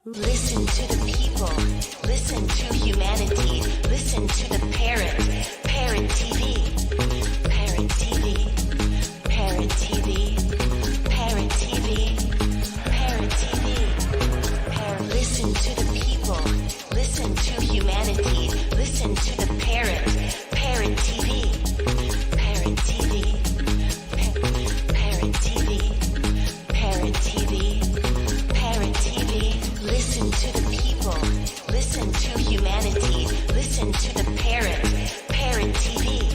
Listen to the people, listen to humanity, listen to the Parrot TV, Parrot TV, Parrot TV, Parrot TV, Parrot TV, listen to the people, listen to humanity, listen to the Parrot TV, Parrot TV, Parrot TV, Parrot TV. Listen to the people, listen to humanity, listen to the Parrot TV,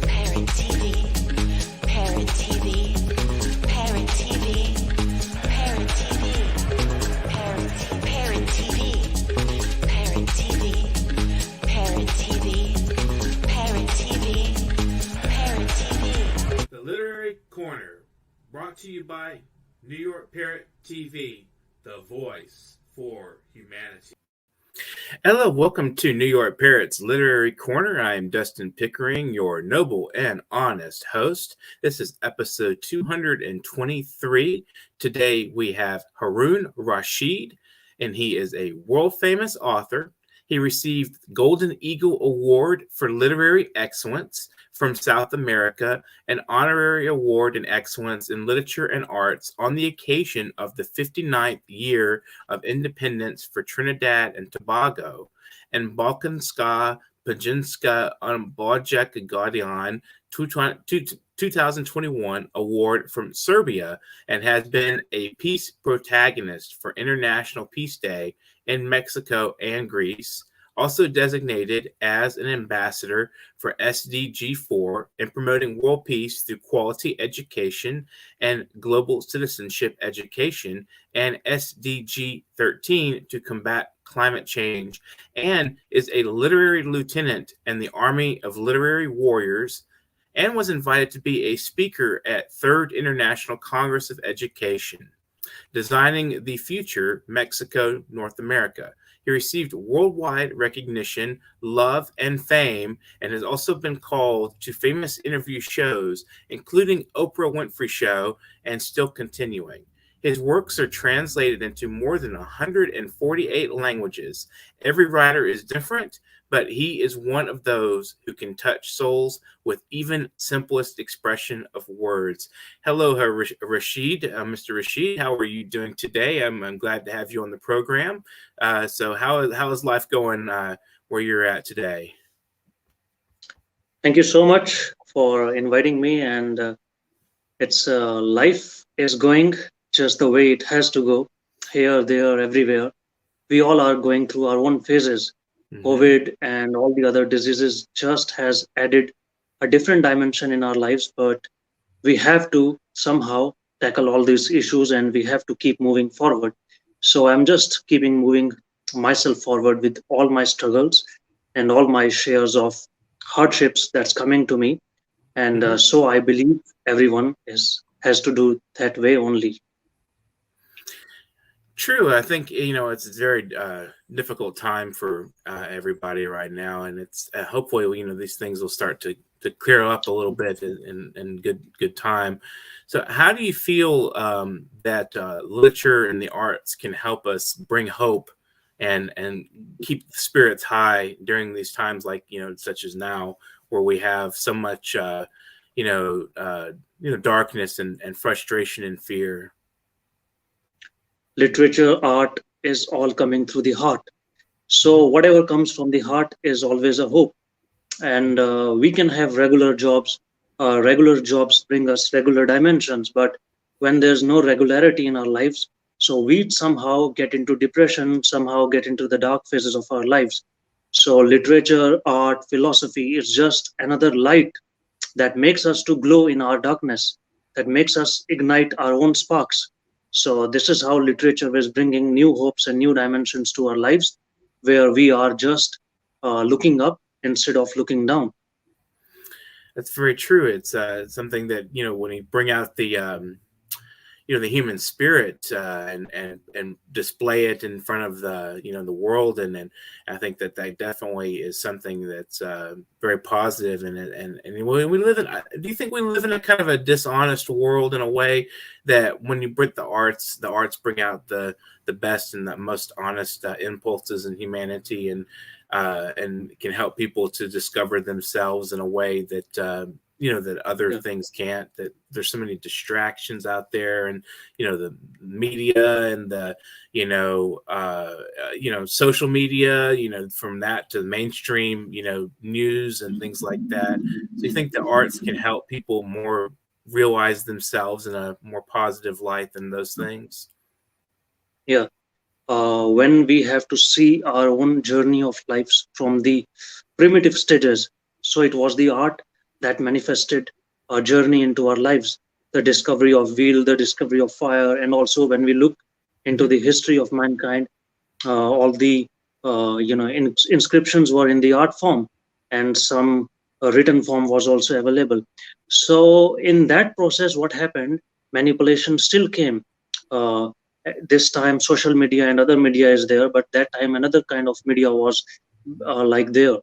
Parrot TV, Parrot TV, Parrot TV, Parrot TV, Parrot TV, Parrot TV, Parrot TV, Parrot TV, Parrot TV. The Literary Corner, brought to you by New York Parrot TV, the voice for humanity. Hello, welcome to New York Parrot's Literary Corner. I am Dustin Pickering, your noble and honest host. This is episode 223. Today we have Haroon Rashid, and he is a world-famous author. He received the Golden Eagle Award for Literary Excellence from South America, an honorary award in excellence in literature and arts on the occasion of the 59th year of independence for Trinidad and Tobago, and Balkanska Pajinska Bojek Gaudian 2021 award from Serbia, and has been a peace protagonist for International Peace Day in Mexico and Greece. Also designated as an ambassador for SDG 4 in promoting world peace through quality education and global citizenship education, and SDG 13 to combat climate change, and is a literary lieutenant in the Army of Literary Warriors, and was invited to be a speaker at Third International Congress of Education, Designing the Future, Mexico, North America. He received worldwide recognition, love, and fame, and has also been called to famous interview shows, including Oprah Winfrey Show, and still continuing. His works are translated into more than 148 languages. Every writer is different, but he is one of those who can touch souls with even simplest expression of words. Hello, Rashid. Mr. Rashid, how are you doing today? I'm glad to have you on the program. So how is life going where you're at today? Thank you so much for inviting me. And it's life is going just the way it has to go, here, there, everywhere. We all are going through our own phases. COVID and all the other diseases just has added a different dimension in our lives, but we have to somehow tackle all these issues, and we have to keep moving forward. So I'm just keeping moving myself forward with all my struggles and all my shares of hardships that's coming to me. And so I believe everyone has to do that way only. True. I think, it's a very difficult time for everybody right now. And it's hopefully, these things will start to clear up a little bit in good time. So how do you feel that literature and the arts can help us bring hope and keep the spirits high during these times like, such as now, where we have so much, darkness and frustration and fear? Literature, art is all coming through the heart. So whatever comes from the heart is always a hope. And we can have regular jobs. Regular jobs bring us regular dimensions. But when there's no regularity in our lives, so we somehow get into depression, somehow get into the dark phases of our lives. So literature, art, philosophy is just another light that makes us to glow in our darkness, that makes us ignite our own sparks. So this is how literature is bringing new hopes and new dimensions to our lives, where we are just looking up instead of looking down. That's very true. It's something that, when you bring out the the human spirit, and display it in front of the world. And I think that definitely is something that's very positive. And we live in, do you think we live in a kind of a dishonest world in a way that when you bring the arts bring out the best and the most honest impulses in humanity, and can help people to discover themselves in a way that that other things can't? That there's so many distractions out there, and the media and the social media, from that to the mainstream news and things like that. So you think the arts can help people more realize themselves in a more positive light than those things? Yeah. When we have to see our own journey of lives from the primitive stages, so it was the art that manifested our journey into our lives, the discovery of wheel, the discovery of fire, and also when we look into the history of mankind, all the inscriptions were in the art form, and some written form was also available. So in that process, what happened? Manipulation still came. This time, social media and other media is there, but that time another kind of media was like there.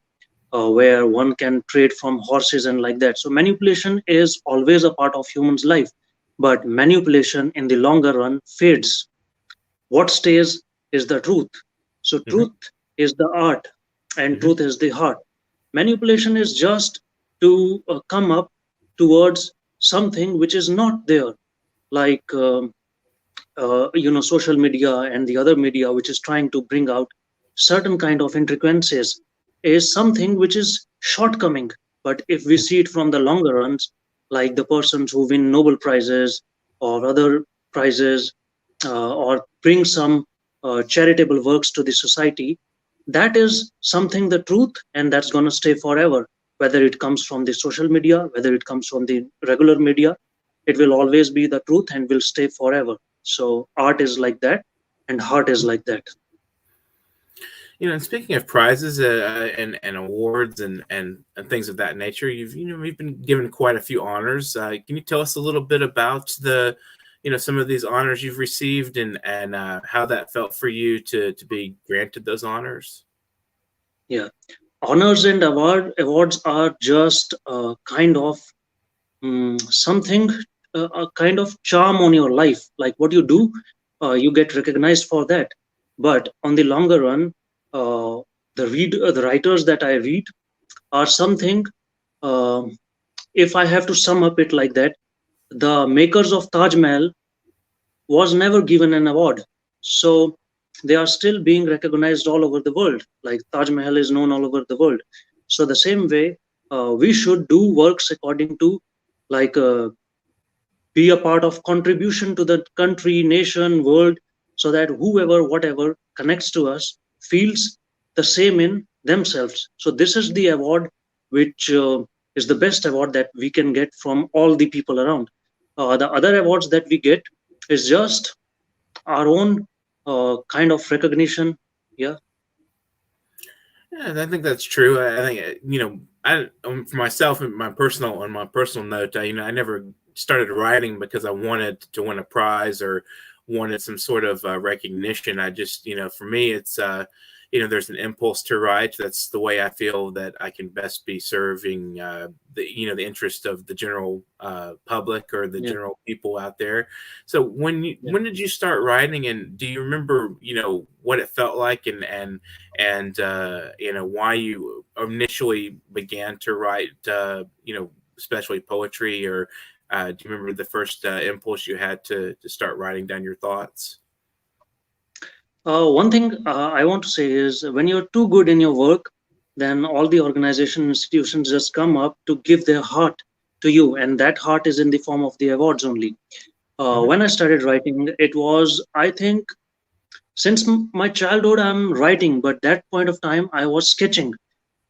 Where one can trade from horses and like that. So manipulation is always a part of human's life, but manipulation in the longer run fades. What stays is the truth. So truth is the art, and truth is the heart. Manipulation is just to come up towards something which is not there, like social media and the other media, which is trying to bring out certain kind of intricacies, is something which is shortcoming. But if we see it from the longer runs, like the persons who win Nobel Prizes or other prizes, or bring some charitable works to the society, that is something the truth, and that's going to stay forever. Whether it comes from the social media, whether it comes from the regular media, it will always be the truth and will stay forever. So art is like that, and heart is like that. And speaking of prizes and awards and things of that nature, we've been given quite a few honors. Can you tell us a little bit about some of these honors you've received, and how that felt for you to be granted those honors? Yeah, honors and awards are just a kind of something, a kind of charm on your life. Like what you do, you get recognized for that. But on the longer run, the writers that I read are something. If I have to sum up it like that, the makers of Taj Mahal was never given an award, so they are still being recognized all over the world. Like Taj Mahal is known all over the world. So the same way, we should do works according to, like, be a part of contribution to the country, nation, world, so that whoever, whatever connects to us feels the same in themselves. So this is the award which is the best award that we can get from all the people around. The other awards that we get is just our own kind of recognition. Yeah. Yeah, I think that's true. I think for myself, on my personal note, I never started writing because I wanted to win a prize or wanted some sort of recognition. I just, for me, it's there's an impulse to write. That's the way I feel that I can best be serving the interest of the general public, or the general people out there. So when did you start writing, and do you remember what it felt like, and why you initially began to write especially poetry, or do you remember the first impulse you had to start writing down your thoughts? One thing I want to say is, when you're too good in your work, then all the organization institutions just come up to give their heart to you, and that heart is in the form of the awards only. When I started writing, it was, I think, since my childhood I'm writing, but that point of time I was sketching.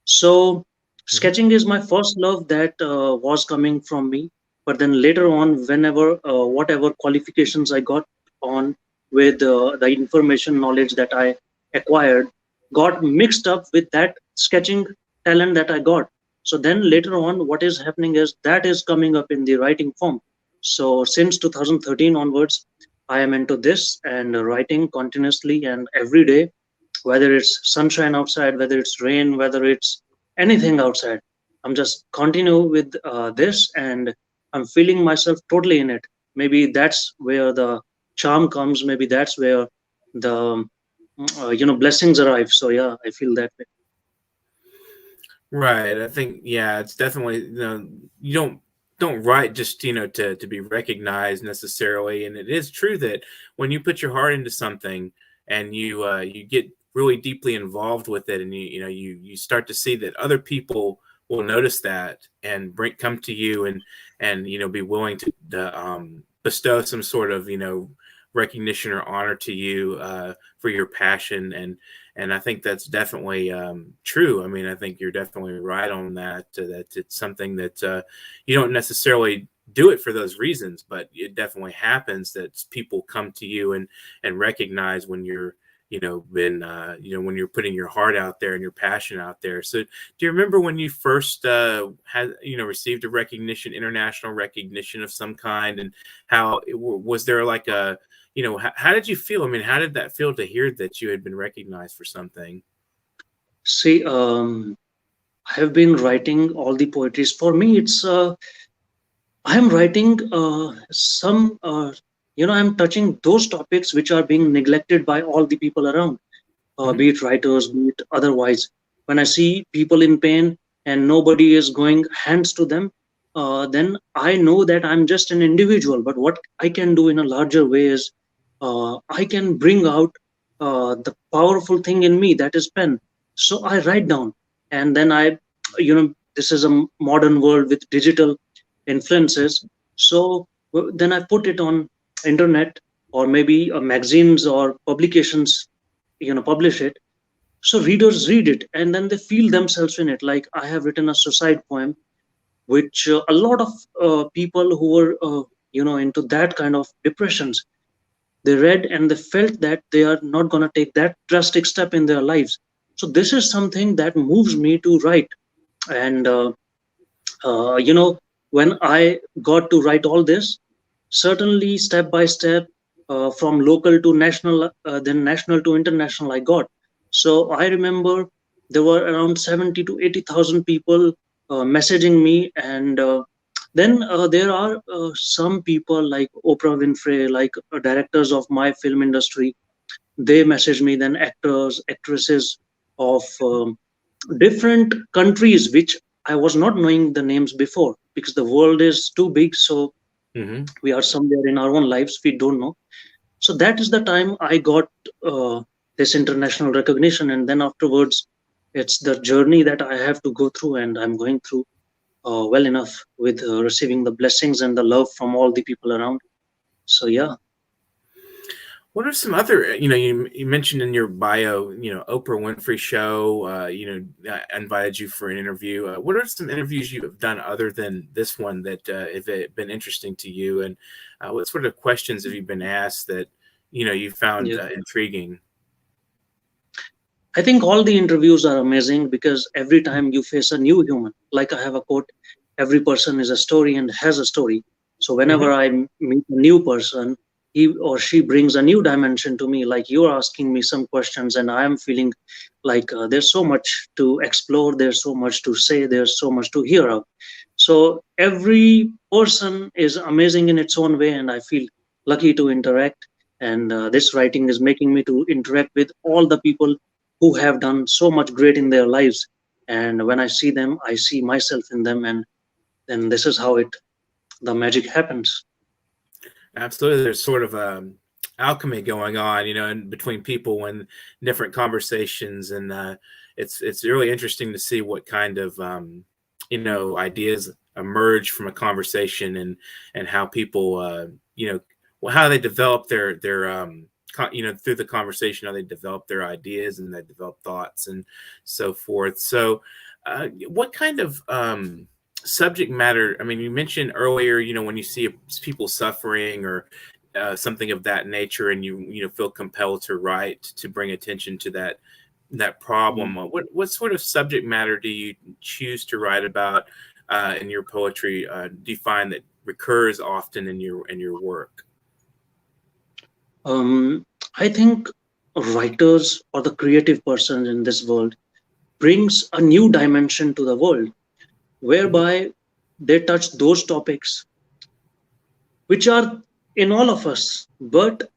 So sketching is my first love that was coming from me. But then later on, whenever whatever qualifications I got on with the information knowledge that I acquired, got mixed up with that sketching talent that I got. So then later on, what is happening is that is coming up in the writing form. So since 2013 onwards, I am into this and writing continuously and every day, whether it's sunshine outside, whether it's rain, whether it's anything outside. I'm just continue with this, and I'm feeling myself totally in it. Maybe that's where the charm comes. Maybe that's where the blessings arrive. So yeah, I feel that way. Right. I think, yeah, it's definitely, you don't write just, to be recognized necessarily. And it is true that when you put your heart into something and you get really deeply involved with it, and you start to see that other people will notice that and come to you and be willing to bestow some sort of recognition or honor to you for your passion. And I think that's definitely true. I mean, I think you're definitely right on that. That it's something that you don't necessarily do it for those reasons, but it definitely happens that people come to you and recognize when you're, when you're putting your heart out there and your passion out there. So, do you remember when you first had, received a recognition, international recognition of some kind, and how was there like a how did you feel? I mean, how did that feel to hear that you had been recognized for something? See, I have been writing all the poetries. For me, it's I am writing some, I'm touching those topics which are being neglected by all the people around, Mhm. be it writers, be it otherwise. When I see people in pain and nobody is going hands to them, then I know that I'm just an individual. But what I can do in a larger way is I can bring out the powerful thing in me, that is pen. So I write down, and then this is a modern world with digital influences. So then I put it on internet, or maybe magazines or publications, publish it, so readers read it and then they feel themselves in it. Like I have written a suicide poem, which a lot of people who were into that kind of depressions, they read and they felt that they are not going to take that drastic step in their lives. So this is something that moves me to write. And when I got to write all this, certainly step by step, from local to national, then national to international, I got. So I remember there were around 70 to 80,000 people messaging me. And then there are some people like Oprah Winfrey, like directors of my film industry. They message me, then actors, actresses of different countries, which I was not knowing the names before, because the world is too big. So Mm-hmm. we are somewhere in our own lives, we don't know. So that is the time I got this international recognition. And then afterwards, it's the journey that I have to go through, and I'm going through well enough with receiving the blessings and the love from all the people around. So yeah. What are some other, you mentioned in your bio, Oprah Winfrey show, invited you for an interview. What are some interviews you have done other than this one that have been interesting to you? And what sort of questions have you been asked that, you found Yeah, intriguing? I think all the interviews are amazing because every time you face a new human, like I have a quote, every person is a story and has a story. So Hmm. whenever I meet a new person, he or she brings a new dimension to me. Like you're asking me some questions, and I am feeling like there's so much to explore, there's so much to say, there's so much to hear of. So every person is amazing in its own way, and I feel lucky to interact. And this writing is making me to interact with all the people who have done so much great in their lives. And when I see them, I see myself in them, and then this is how the magic happens. Absolutely. There's sort of alchemy going on, in between people when different conversations, and it's really interesting to see what kind of ideas emerge from a conversation, and how people how they develop their through the conversation, how they develop their ideas and they develop thoughts and so forth. So what kind of subject matter, I mean, you mentioned earlier, when you see people suffering or something of that nature, and you feel compelled to write to bring attention to that Mm. problem. What sort of subject matter do you choose to write about in your poetry? Do you find that recurs often in your work? I think writers or the creative persons in this world brings a new dimension to the world, whereby they touch those topics which are in all of us, but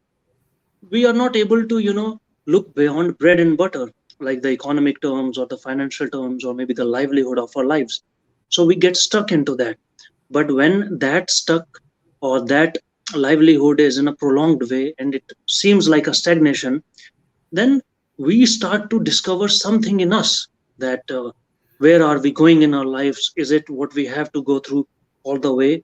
we are not able to, look beyond bread and butter, like the economic terms or the financial terms or maybe the livelihood of our lives. So we get stuck into that. But when that stuck or that livelihood is in a prolonged way and it seems like a stagnation, then we start to discover something in us that where are we going in our lives? Is it what we have to go through all the way?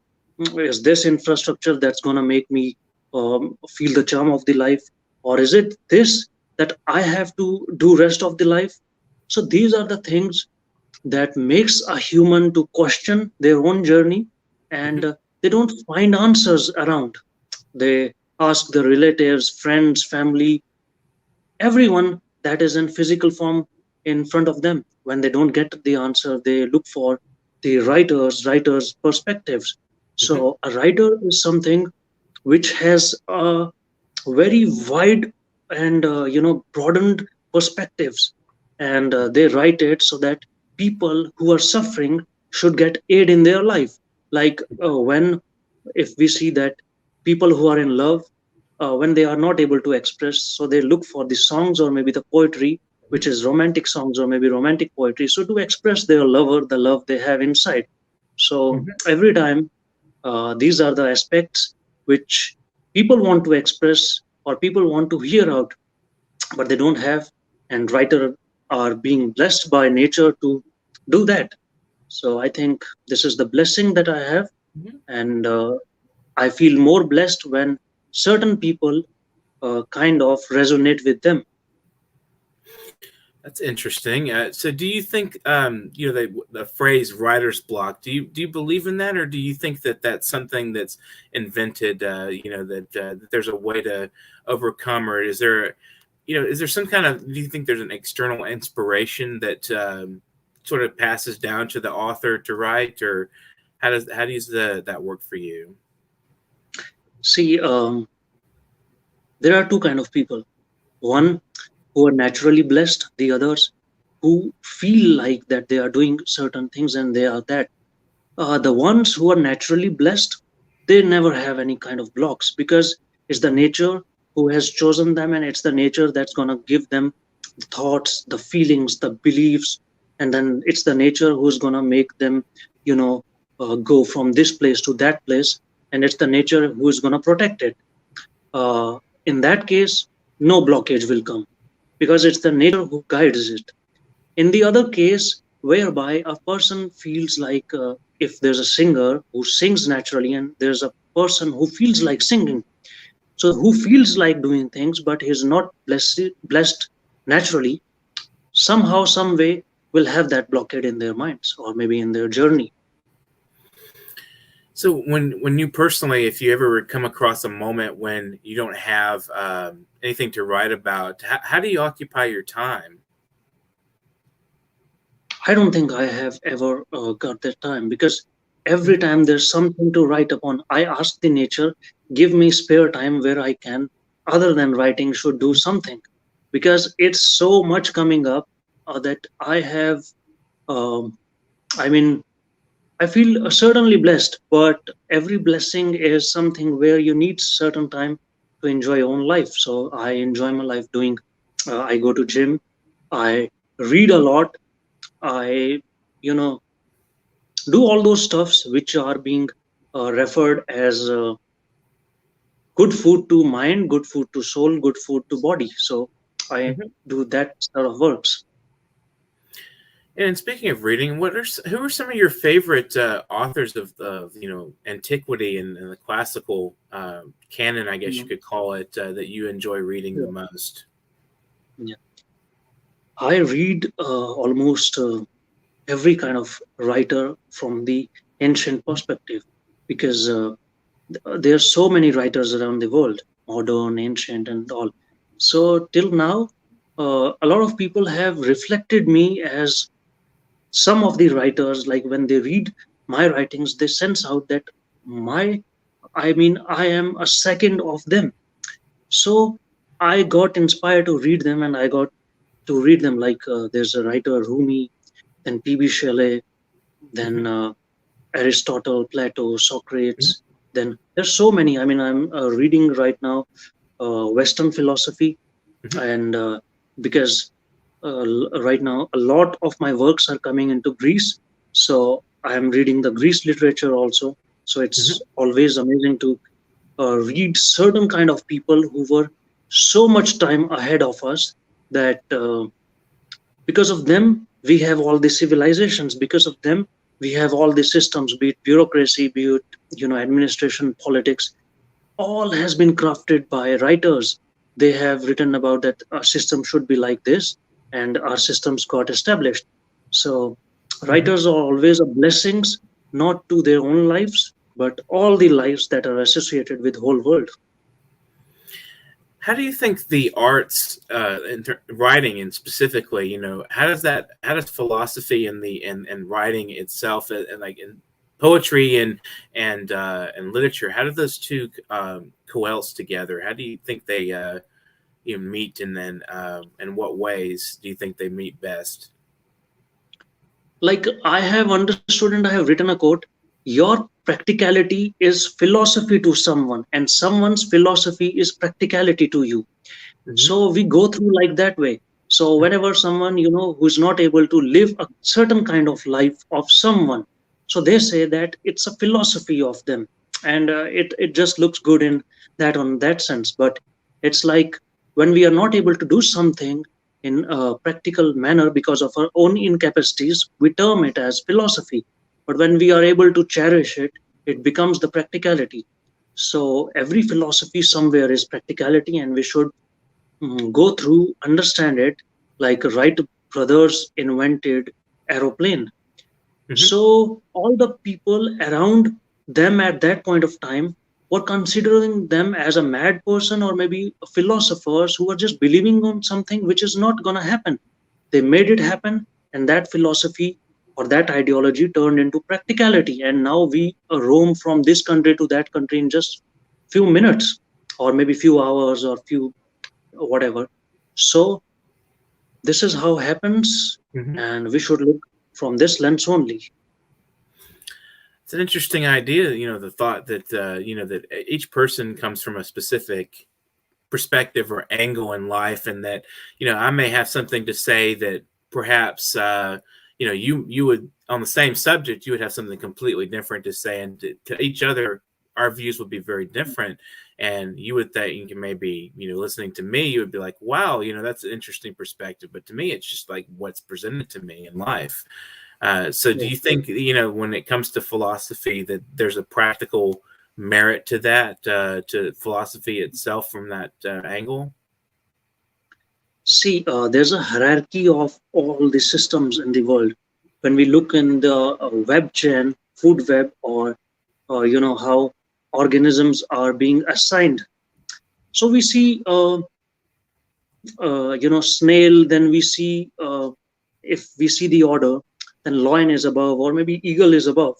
Is this infrastructure that's going to make me feel the charm of the life, or is it this that I have to do rest of the life? So these are the things that makes a human to question their own journey, and they don't find answers around. They ask the relatives, friends, family, everyone that is in physical form in front of them. When they don't get the answer, they look for the writers perspectives. Mm-hmm. So a writer is something which has a very wide and broadened perspectives, and they write it so that people who are suffering should get aid in their life. Like when if we see that people who are in love, when they are not able to express, so they look for the songs or maybe the poetry, which is romantic songs or maybe romantic poetry, so to express their lover the love they have inside. So Mm-hmm. every time these are the aspects which people want to express or people want to hear out, but they don't have, and writer are being blessed by nature to do that. So I think this is the blessing that I have, Mm-hmm. and I feel more blessed when certain people kind of resonate with them. That's interesting. So, do you think the phrase "writer's block"? Do you believe in that, or do you think that that's something that's invented? That there's a way to overcome, or is there some kind of? Do you think there's an external inspiration that sort of passes down to the author to write, or how does that work for you? See, there are two kind of people. One who are naturally blessed, the others who feel like that they are doing certain things and they are that. The ones who are naturally blessed, they never have any kind of blocks because it's the nature who has chosen them, and it's the nature that's going to give them the thoughts, the feelings, the beliefs, and then it's the nature who's going to make them, you know, go from this place to that place, and it's the nature who is going to protect it. In that case, no blockage will come because it's the nature who guides it. In the other case, whereby a person feels like if there's a singer who sings naturally and there's a person who feels like singing, so who feels like doing things but is not blessed naturally, somehow some way will have that blockade in their minds or maybe in their journey. So, when you personally, if you ever come across a moment when you don't have anything to write about, how do you occupy your time? I don't think I have ever got that time because every time there's something to write upon, I ask the nature, give me spare time where I can, other than writing, should do something because it's so much coming up that I have. Um, I mean, I feel certainly blessed, but every blessing is something where you need certain time to enjoy your own life. So I enjoy my life doing. I go to gym. I read a lot. I, you know, do all those stuffs which are being referred as good food to mind, good food to soul, good food to body. So I Mhm. do that sort of works. And speaking of reading, who are some of your favorite authors of antiquity and the classical canon? I guess you Mm, could call it that you enjoy reading the yeah. most. Yeah. I read almost every kind of writer from the ancient perspective because there are so many writers around the world, modern, ancient, and all. So till now, a lot of people have reflected me as some of the writers. Like when they read my writings, they sense out that my, I mean, I am a second of them. So I got inspired to read them, and I got to read them like there's a writer Rumi, then P.B. Shelley, then Hmm. Aristotle, Plato, Hmm. Socrates. Then there's so many. I mean, I'm reading right now Western philosophy, Hmm. and because right now a lot of my works are coming into Greece, so I am reading the Greece literature also. So it's Hmm. always amazing to read certain kind of people who were so much time ahead of us that because of them we have all these civilizations, because of them we have all these systems, be it bureaucracy, be it administration, politics, all has been crafted by writers. They have written about that our system should be like this, and our systems got established. So Hmm. writers are always a blessings, not to their own lives but all the lives that are associated with whole world. How do you think the arts, writing, and specifically, how does philosophy and and writing itself, and like in poetry and literature, how do those two coalesce together? How do you think they meet, and then in what ways do you think they meet best? Like I have understood and I have written a quote: your practicality is philosophy to someone, and someone's philosophy is practicality to you. Hmm. So we go through like that way. So whenever someone who's not able to live a certain kind of life of someone, so they say that it's a philosophy of them, and it just looks good in that, on that sense. But it's like when we are not able to do something in a practical manner because of our own incapacities, we term it as philosophy. But when we are able to cherish it, it becomes the practicality. So every philosophy somewhere is practicality, and we should go through, understand it. Like Wright brothers invented aeroplane. Hmm. So all the people around them at that point of time were considering them as a mad person, or maybe philosophers who were just believing on something which is not going to happen. They made it happen, and that philosophy or that ideology turned into practicality. And now we roam from this country to that country in just few minutes, or maybe few hours, or few whatever. So this is how happens, Hmm. and we should look from this lens only. It's an interesting idea, the thought that that each person comes from a specific perspective or angle in life, and that I may have something to say that perhaps you would, on the same subject, you would have something completely different to say, and to each other our views would be very different. And you would think, maybe listening to me, you would be like, wow, that's an interesting perspective, but to me it's just like what's presented to me in life. So do Yeah. you think, when it comes to philosophy, that there's a practical merit to that, to philosophy itself from that angle? See, there's a hierarchy of all the systems in the world. When we look in the web chain, food web, or how organisms are being assigned. So we see, snail. Then we see, if we see the order, then lion is above, or maybe eagle is above.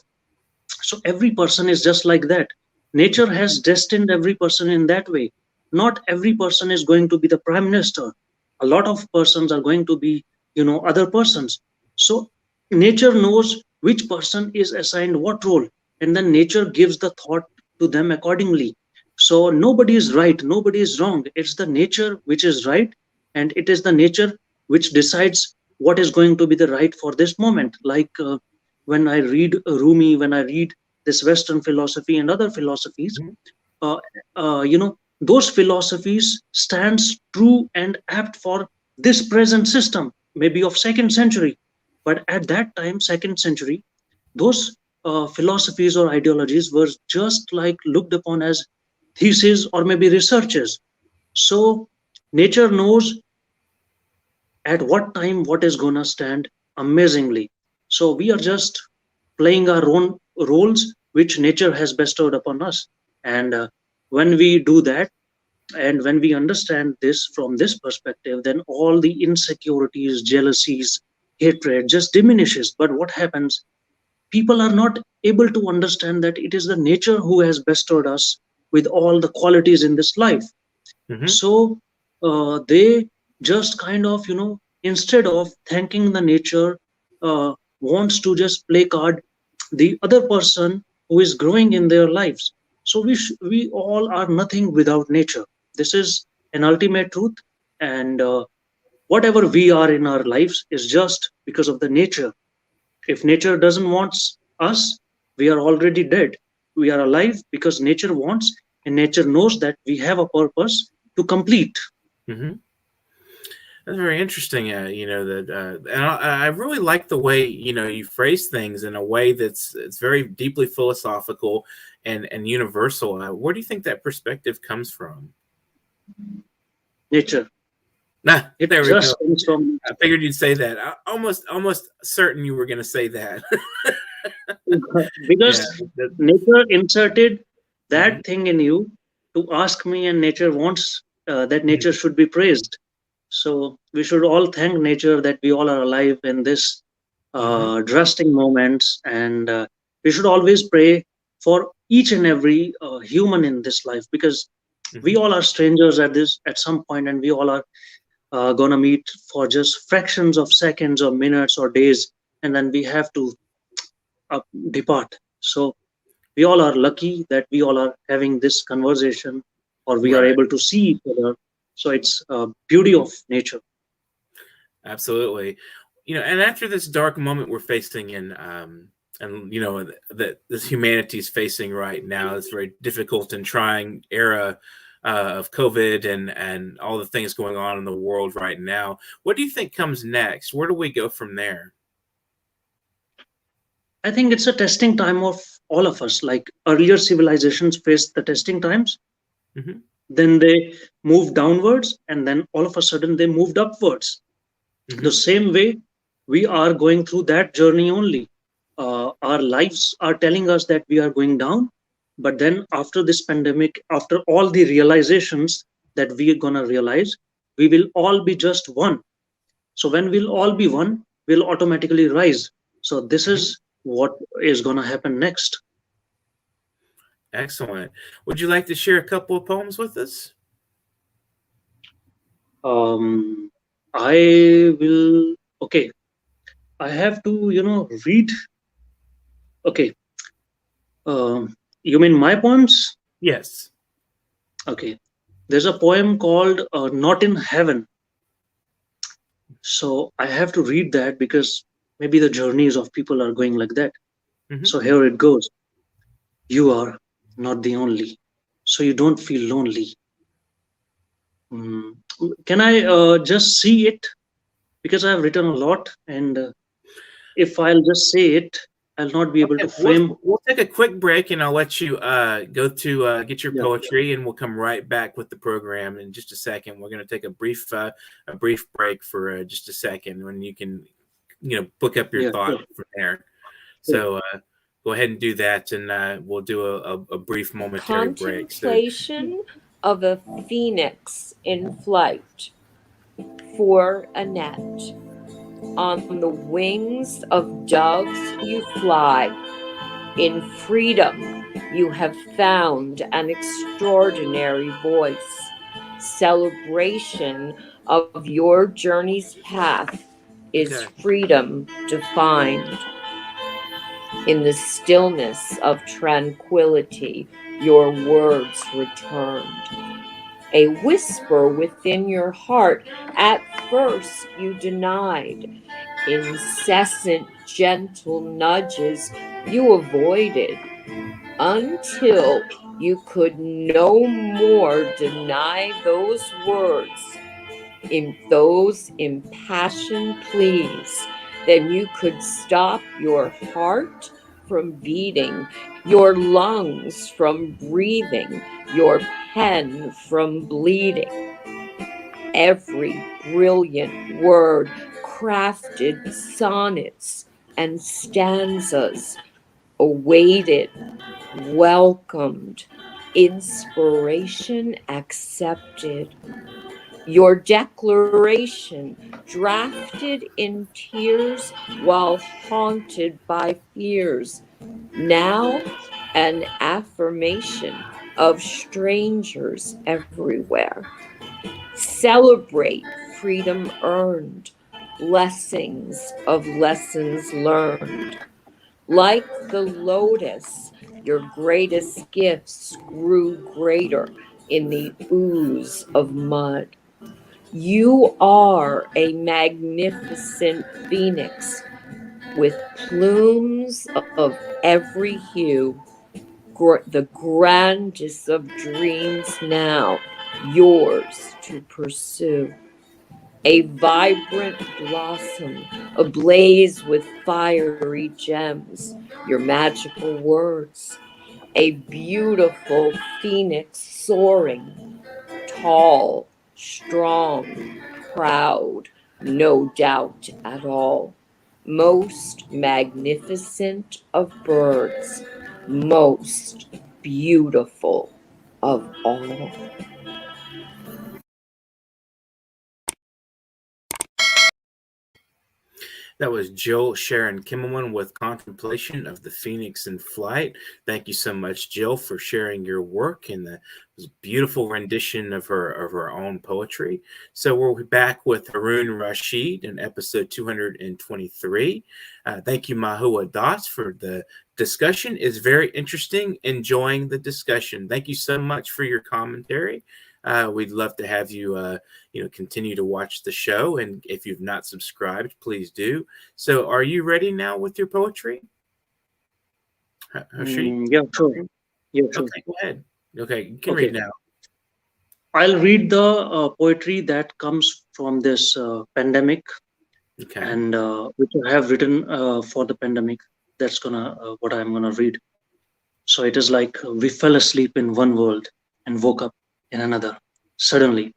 So every person is just like that. Nature has destined every person in that way. Not every person is going to be the prime minister. A lot of persons are going to be other persons. So nature knows which person is assigned what role, and then nature gives the thought to them accordingly. So nobody is right, nobody is wrong. It's the nature which is right, and it is the nature which decides what is going to be the right for this moment. Like when I read Rumi, when I read this Western philosophy and other philosophies, Mhm. uh, those philosophies stands true and apt for this present system, maybe of second century. But at that time, second century, those philosophies or ideologies were just like looked upon as theses or maybe researches. So nature knows at what time what is gonna stand amazingly. So we are just playing our own roles which nature has bestowed upon us. And when we do that, and when we understand this from this perspective, then all the insecurities, jealousies, hatred just diminishes. But what happens? People are not able to understand that it is the nature who has bestowed us with all the qualities in this life. So they just kind of, instead of thanking the nature, wants to just placard the other person who is growing in their lives. So we all are nothing without nature. This is an ultimate truth, and whatever we are in our lives is just because of the nature. If nature doesn't want us, we are already dead. We are alive because nature wants, and nature knows that we have a purpose to complete. That's very interesting. And I really like the way you phrase things in a way it's very deeply philosophical and universal. Where do you think that perspective comes from? Nature. It there we just go. Comes from. I figured you'd say that. Almost certain you were going to say that. Because nature inserted that thing in you to ask me, and nature wants that nature should be praised. So we should all thank nature that we all are alive in this drastic moments, and we should always pray for each and every human in this life, because we all are strangers at some point, and we all are gonna meet for just fractions of seconds or minutes or days, and then we have to depart. So we all are lucky that we all are having this conversation, or we are able to see each other. So it's beauty of nature. Absolutely. And after this dark moment we're facing in, and that this humanity is facing right now, this very difficult and trying era of COVID and all the things going on in the world right now, what do you think comes next? Where do we go from there? I think it's a testing time of all of us. Like earlier civilizations faced the testing times, then they moved downwards, and then all of a sudden they moved upwards. The same way we are going through that journey only. Our lives are telling us that we are going down, but then after this pandemic, after all the realizations that we are gonna realize, we will all be just one. So when we'll all be one, we'll automatically rise. So this is what is gonna happen next. Excellent. Would you like to share a couple of poems with us? I will. Okay, I have to, read. Okay. You mean my poems? Yes. Okay. There's a poem called "Not in Heaven." So I have to read that because maybe the journeys of people are going like that. So here it goes. You are not the only, so you don't feel lonely. Can I just see it? Because I have written a lot, and if I'll just say it, I'll not be able to frame. We'll take a quick break, and I'll let you go to get your poetry, and we'll come right back with the program in just a second. We're going to take a brief break for just a second, when you can, book up your thought from there. So go ahead and do that, and we'll do a brief momentary break. Contemplation of a phoenix in flight. For Annette. On the wings of doves you fly. In freedom you have found an extraordinary voice. Celebration of your journey's path is freedom defined. In the stillness of tranquility, your words returned. A whisper within your heart, at first you denied. Incessant, gentle nudges you avoided, until you could no more deny those words, in those impassioned pleas, than you could stop your heart from beating, your lungs from breathing, your pen from bleeding. Every brilliant word, crafted sonnets and stanzas, awaited, welcomed, inspiration accepted. Your declaration, drafted in tears while haunted by fears, Now, an affirmation of strangers everywhere. Celebrate freedom earned, blessings of lessons learned. Like the lotus, your greatest gifts grew greater in the ooze of mud. You are a magnificent phoenix with plumes of every hue, the grandest of dreams now yours to pursue. A vibrant blossom ablaze with fiery gems, your magical words. A beautiful phoenix soaring, tall, strong, proud, no doubt at all. Most magnificent of birds, most beautiful of all. That was Jill Sharon Kimmelman with Contemplation of the Phoenix in Flight. Thank you so much, Jill, for sharing your work and the beautiful rendition of her own poetry. So we're back with Haroon Rashid in episode 223. Thank you, Mahua Das, for the discussion. It's very interesting. Enjoying the discussion. Thank you so much for your commentary. We'd love to have you, continue to watch the show. And if you've not subscribed, please do. So are you ready now with your poetry? Yeah, sure. Yeah, sure. Okay, go ahead. Okay, you can read now. I'll read the poetry that comes from this pandemic, and which I have written for the pandemic. That's what I'm gonna read. So it is like we fell asleep in one world and woke up in another. Suddenly,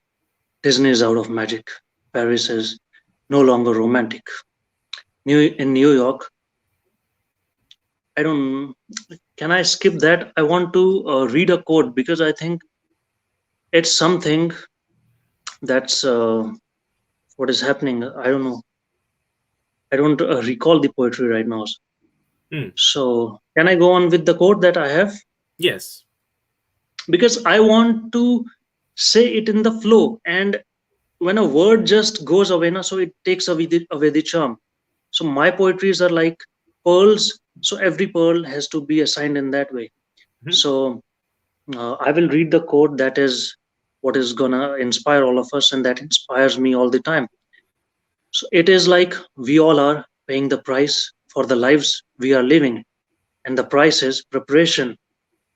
Disney is out of magic. Paris is no longer romantic. In New York, can I skip that? I want to read a quote because I think it's something that's what is happening. I don't know. I don't recall the poetry right now. So can I go on with the quote that I have? Yes. Because I want to say it in the flow, and when a word just goes away, so it takes away the charm. So my poetries are like pearls, so every pearl has to be assigned in that way. So I will read the quote that is what is gonna inspire all of us, and that inspires me all the time. So it is like we all are paying the price for the lives we are living, and the price is preparation.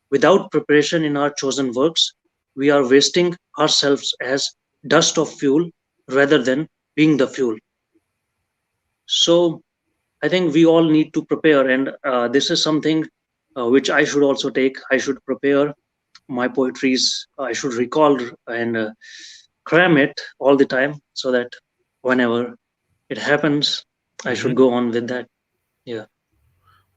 Without preparation in our chosen works, we are wasting ourselves as dust of fuel rather than being the fuel. So I think we all need to prepare, and this is something which I should also take. I should prepare my poetries. I should recall and cram it all the time so that whenever it happens, I should go on with that. Yeah.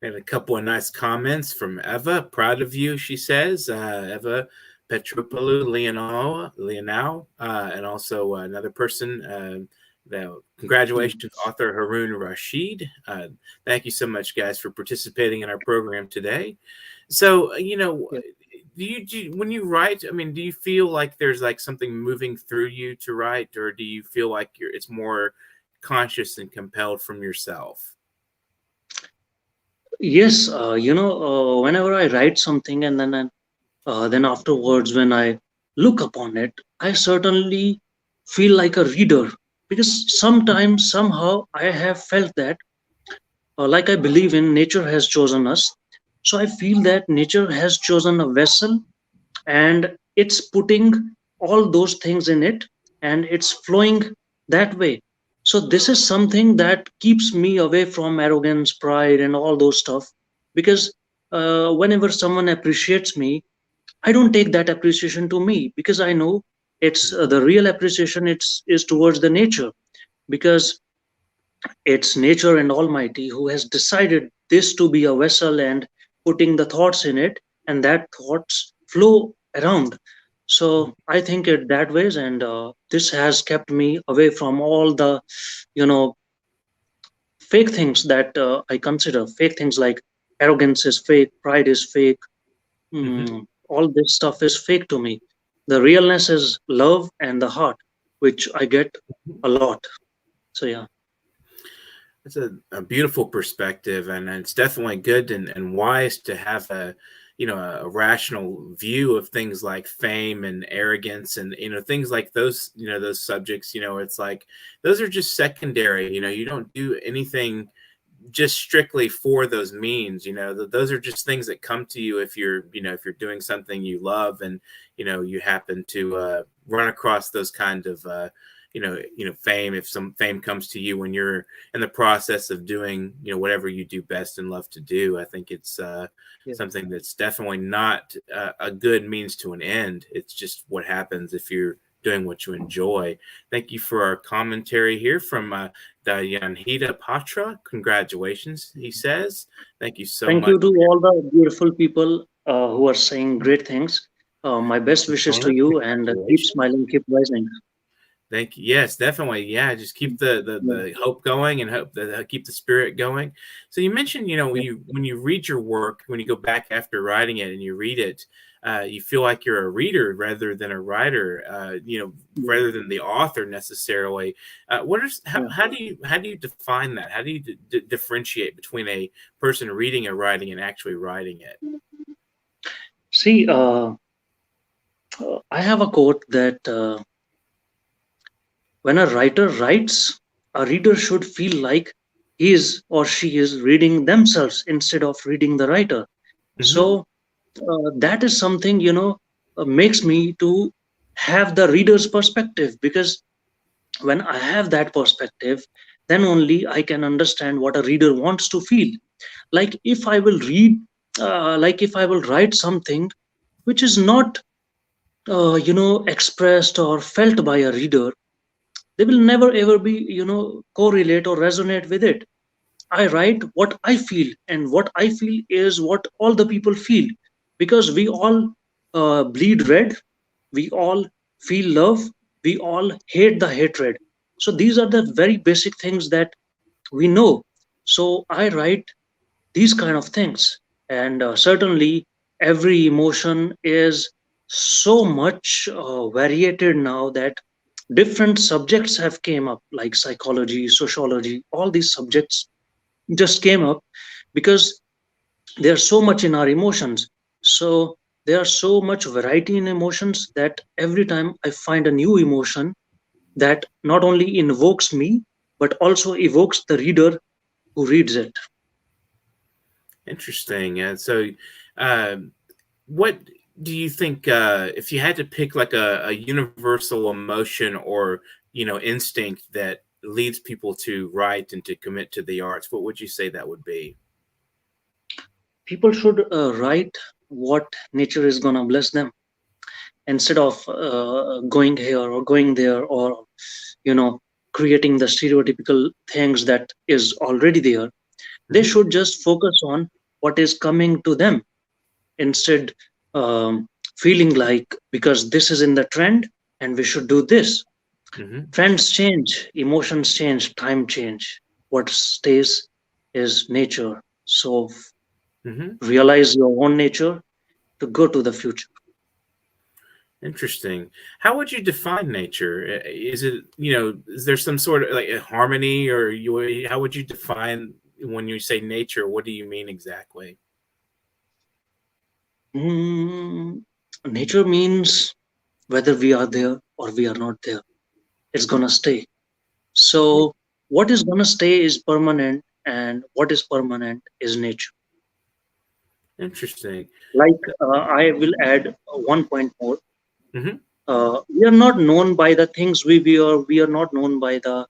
And a couple of nice comments from Eva. Proud of you, she says. Eva Petropoulou Leonau, and also another person. Congratulations, author Haroon Rashid. Thank you so much, guys, for participating in our program today. So, when you write, do you feel like there's like something moving through you to write, or do you feel like it's more conscious and compelled from yourself? Yes, whenever I write something and then afterwards, when I look upon it, I certainly feel like a reader, because sometimes, somehow, I have felt that, like I believe in nature has chosen us. So I feel that nature has chosen a vessel, and it's putting all those things in it, and it's flowing that way. So this is something that keeps me away from arrogance, pride, and all those stuff, because whenever someone appreciates me, I don't take that appreciation to me, because I know it's the real appreciation is towards the nature, because it's nature and almighty who has decided this to be a vessel and putting the thoughts in it, and that thoughts flow around. So I think it that ways, and this has kept me away from all the fake things that I consider fake things, like arrogance is fake, pride is fake. Mm-hmm. All this stuff is fake to me. The realness is love and the heart, which I get a lot. So yeah. It's a beautiful perspective, and it's definitely good and wise to have a rational view of things like fame and arrogance and things like those those subjects. It's like those are just secondary. You don't do anything just strictly for those means. Those are just things that come to you if you're doing something you love, and you happen to run across those kind of fame. If some fame comes to you when you're in the process of doing whatever you do best and love to do, I think it's something that's definitely not a good means to an end. It's just what happens if you're doing what you enjoy. Thank you for our commentary here from Dayanhita Patra. Congratulations, he says. Thank you so Thank much. you to all the beautiful people who are saying great things. My best wishes to you, and keep smiling, keep rising. Thank you. Yes, definitely. Yeah, just keep the hope going, and hope that keep the spirit going. So you mentioned, when you read your work, when you go back after writing it and you read it, you feel like you're a reader rather than a writer. Rather than the author necessarily. How do you define that? How do you differentiate between a person reading or writing and actually writing it? See, I have a quote that when a writer writes, a reader should feel like he is or she is reading themselves instead of reading the writer. Mm-hmm. So that is something makes me to have the reader's perspective, because when I have that perspective, then only I can understand what a reader wants to feel. Like if I will read, like if I will write something which is not expressed or felt by a reader, they will never ever be correlate or resonate with it. I write what I feel, and what I feel is what all the people feel, because we all bleed red, we all feel love, we all hate the hatred. So these are the very basic things that we know. So I write these kind of things, and certainly every emotion is so much variated now that different subjects have came up, like psychology, sociology. All these subjects just came up because there's so much in our emotions. So there are so much variety in emotions that every time I find a new emotion that not only invokes me but also evokes the reader who reads it. Interesting. What do you think, if you had to pick like a universal emotion or instinct that leads people to write and to commit to the arts, what would you say that would be? People should write what nature is gonna bless them, instead of going here or going there, or creating the stereotypical things that is already there. They should just focus on what is coming to them, instead feeling like because this is in the trend and we should do this. Mm-hmm. Trends change, emotions change, time change. What stays is nature. So Mm-hmm. realize your own nature to go to the future. Interesting. How would you define nature? Is it, is there some sort of like a harmony, or how would you define when you say nature? What do you mean exactly? Nature means whether we are there or we are not there, it's gonna stay. So what is gonna stay is permanent, and what is permanent is nature. Interesting. Like I will add one point more. Mm-hmm. We are not known by the things we wear. We are not known by the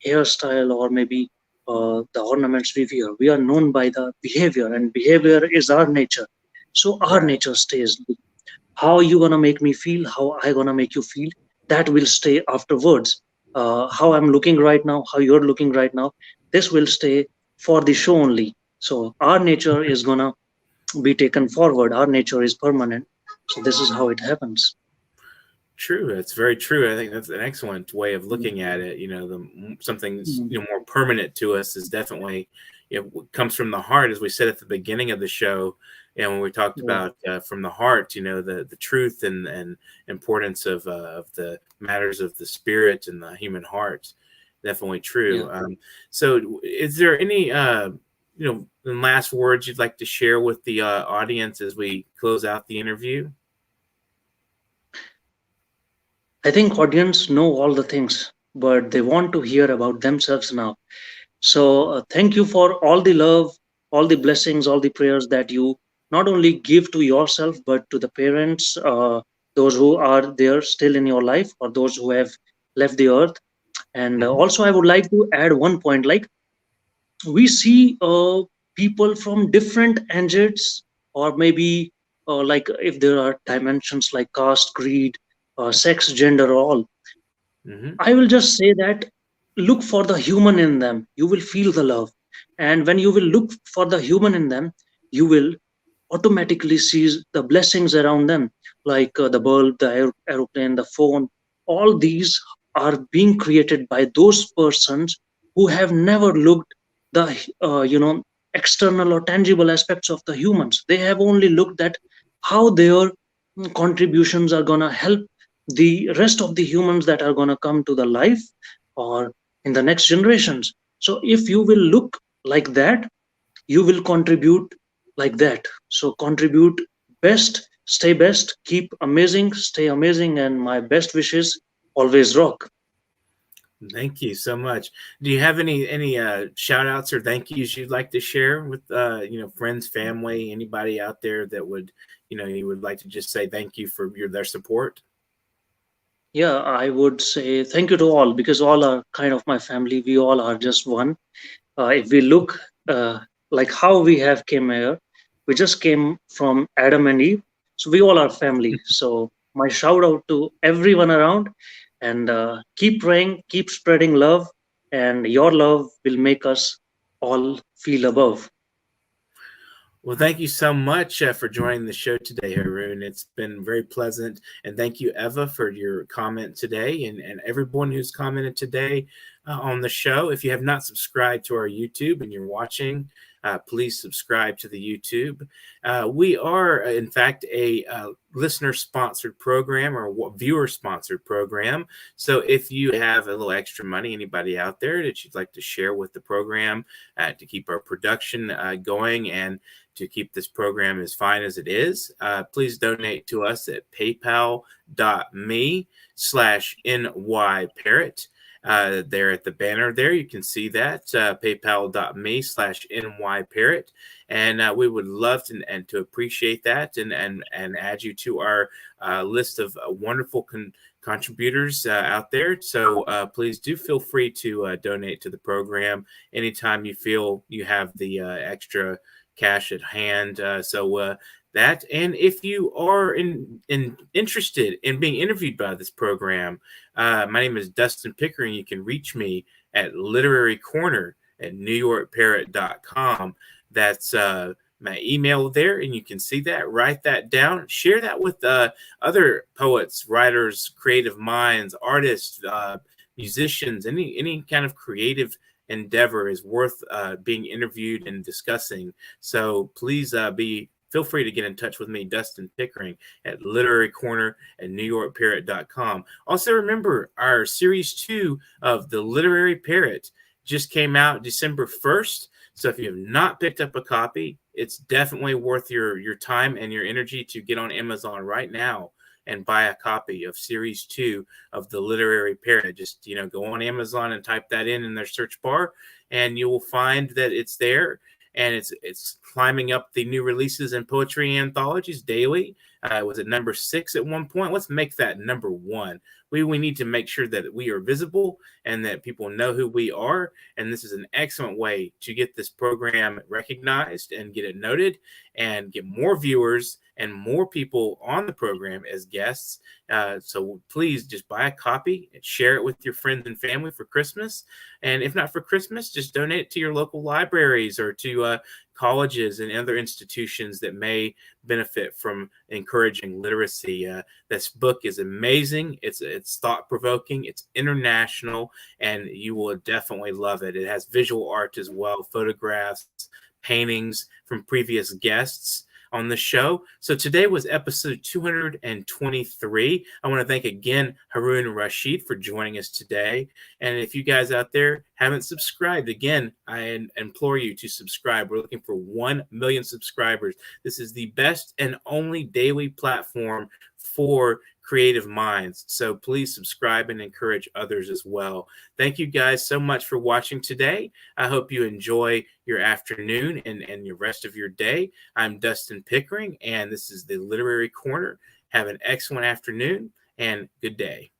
hairstyle, or maybe the ornaments we wear. We are known by the behavior, and behavior is our nature. So our nature stays. How you gonna make me feel, how I gonna make you feel, that will stay afterwards. How I'm looking right now, how you're looking right now, this will stay for the show only. So our nature is gonna be taken forward. Our nature is permanent. So this is how it happens. True. That's very true. I think that's an excellent way of looking at it. Something more permanent to us is definitely, comes from the heart, as we said at the beginning of the show. And when we talked about from the heart, the truth and importance of the matters of the spirit and the human heart, definitely true. So is there any last words you'd like to share with the audience as we close out the interview? I think audience know all the things, but they want to hear about themselves now. So thank you for all the love, all the blessings, all the prayers that you not only give to yourself, but to the parents, those who are there still in your life, or those who have left the earth. And also, I would like to add one point, like we see people from different angles, or maybe like if there are dimensions like caste, greed, sex, gender, all. I will just say that look for the human in them. You will feel the love. And when you will look for the human in them, you will automatically see the blessings around them, like the bulb, the aeroplane, the phone. All these are being created by those persons who have never looked the external or tangible aspects of the humans. They have only looked at how their contributions are going to help the rest of the humans that are going to come to the life or in the next generations. So if you will look like that, you will contribute like that. So contribute best, stay best, keep amazing, stay amazing, and my best wishes, always rock. Thank you so much. Do you have any shout outs or thank yous you'd like to share with friends, family, anybody out there that would you would like to just say thank you for their support? Yeah, I would say thank you to all, because all are kind of my family. We all are just one. If we look like how we have came here, we just came from Adam and Eve, so we all are family. So my shout out to everyone around, and keep praying, keep spreading love, and your love will make us all feel above. Well, thank you so much for joining the show today, Haroon. It's been very pleasant. And thank you, Eva, for your comment today, and everyone who's commented today on the show. If you have not subscribed to our YouTube and you're watching, please subscribe to the YouTube. We are, in fact, a listener-sponsored program or viewer-sponsored program. So if you have a little extra money, anybody out there that you'd like to share with the program to keep our production going and to keep this program as fine as it is, please donate to us at paypal.me/nyparrot. There at the banner there, you can see that paypal.me/nyparrot. And we would love to appreciate that and add you to our list of wonderful contributors out there. So please do feel free to donate to the program anytime you feel you have the extra cash at hand. That, and if you are interested in being interviewed by this program, my name is Dustin Pickering. You can reach me at Literary Corner at NewYorkParrot.com. That's my email there, and you can see that. Write that down. Share that with other poets, writers, creative minds, artists, musicians. Any kind of creative endeavor is worth being interviewed and discussing. So please feel free to get in touch with me, Dustin Pickering, at Literary Corner at NewYorkParrot.com. Also, remember, our Series 2 of The Literary Parrot just came out December 1st. So if you have not picked up a copy, it's definitely worth your time and your energy to get on Amazon right now and buy a copy of Series 2 of The Literary Parrot. Just, go on Amazon and type that in their search bar, and you will find that it's there. And it's climbing up the new releases and poetry anthologies daily. It was at number 6 at one point. Let's make that number 1. We need to make sure that we are visible and that people know who we are. And this is an excellent way to get this program recognized and get it noted and get more viewers and more people on the program as guests. So please just buy a copy and share it with your friends and family for Christmas. And if not for Christmas, just donate it to your local libraries or to colleges and other institutions that may benefit from encouraging literacy. This book is amazing. It's thought-provoking. It's international, and you will definitely love it. It has visual art as well, photographs, paintings from previous guests on the show. So today was episode 223. I want to thank again Haroon Rashid for joining us today. And if you guys out there haven't subscribed, again, I implore you to subscribe. We're looking for 1 million subscribers. This is the best and only daily platform for creative minds. So please subscribe and encourage others as well. Thank you guys so much for watching today. I hope you enjoy your afternoon and your rest of your day. I'm Dustin Pickering, and this is the Literary Corner. Have an excellent afternoon and good day.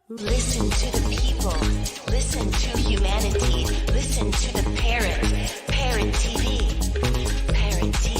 Listen to the people. Listen to humanity. Listen to the Parrot. Parrot TV. Parrot TV.